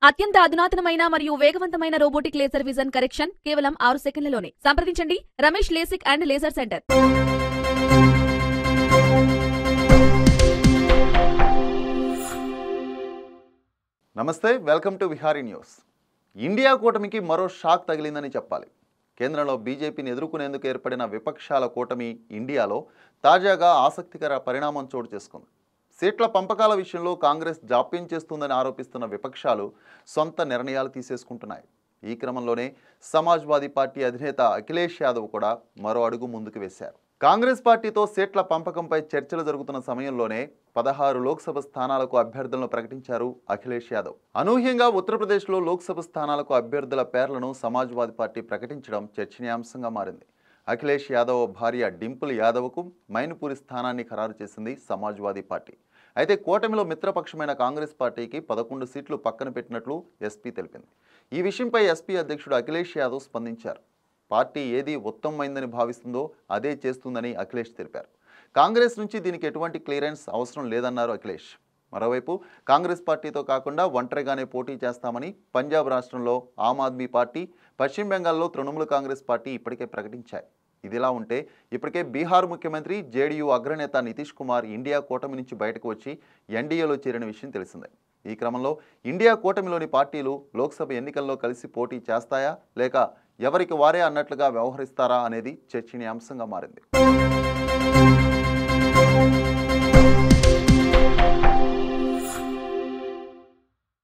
అత్యంత అధునాతనమైన మరియు వేగవంతమైన రోబోటిక్ లేజర్ విజన్ కరెక్షన్ కేవలం 6 సెకన్లలోనే. సంప్రదించండి Ramesh LASIK and laser centre. నమస్తే, welcome to Vihari news. India కూటమికి మరో షాక్ తగిలిందని చెప్పాలి. కేంద్రంలో బీజేపీని ఎదుర్కొనేందుకు ఏర్పడిన విపక్షాల కూటమి ఇండియాలో తాజాగా ఆసక్తికర పరిణామం చోటు చేసుకుంది. సీట్ల పంపకాల విషయంలో కాంగ్రెస్ జాప్యం చేస్తుందని ఆరోపిస్తున్న విపక్షాలు సొంత నిర్ణయాలు తీసేసుకుంటున్నాయి. ఈ క్రమంలోనే సమాజ్వాదీ పార్టీ అధినేత అఖిలేష్ యాదవ్ కూడా మరో అడుగు ముందుకు వేశారు. కాంగ్రెస్ పార్టీతో సీట్ల పంపకంపై చర్చలు జరుగుతున్న సమయంలోనే 16 లోక్సభ స్థానాలకు అభ్యర్థులను ప్రకటించారు అఖిలేష్ యాదవ్. అనూహ్యంగా ఉత్తరప్రదేశ్లో లోక్సభ స్థానాలకు అభ్యర్థుల పేర్లను సమాజ్వాదీ పార్టీ ప్రకటించడం చర్చనీయాంశంగా మారింది. అఖిలేష్ యాదవ్ భార్య డింపుల్ యాదవ్కు మైన్పూరి స్థానాన్ని ఖరారు చేసింది సమాజ్వాదీ పార్టీ. అయితే కూటమిలో మిత్రపక్షమైన కాంగ్రెస్ పార్టీకి 11 సీట్లు పక్కన పెట్టినట్లు ఎస్పీ తెలిపింది. ఈ విషయంపై ఎస్పీ అధ్యక్షుడు అఖిలేష్ యాదవ్ స్పందించారు. పార్టీ ఏది ఉత్తమమైందని భావిస్తుందో అదే చేస్తుందని అఖిలేష్ తెలిపారు. కాంగ్రెస్ నుంచి దీనికి ఎటువంటి క్లియరెన్స్ అవసరం లేదన్నారు అఖిలేష్. మరోవైపు కాంగ్రెస్ పార్టీతో కాకుండా ఒంటరిగానే పోటీ చేస్తామని పంజాబ్ రాష్ట్రంలో ఆమ్ ఆద్మీ పార్టీ, పశ్చిమ బెంగాల్లో తృణమూల్ కాంగ్రెస్ పార్టీ ఇప్పటికే ప్రకటించాయి. ఇదిలా ఉంటే ఇప్పటికే బీహార్ ముఖ్యమంత్రి జేడీయూ అగ్రనేత నితీష్ కుమార్ ఇండియా కూటమి నుంచి బయటకు వచ్చి ఎన్డీఏలో చేరిన విషయం తెలిసిందే. ఈ క్రమంలో ఇండియా కూటమిలోని పార్టీలు లోక్సభ ఎన్నికల్లో కలిసి పోటీ చేస్తాయా లేక ఎవరికి వారే అన్నట్లుగా వ్యవహరిస్తారా అనేది చర్చనీయాంశంగా మారింది.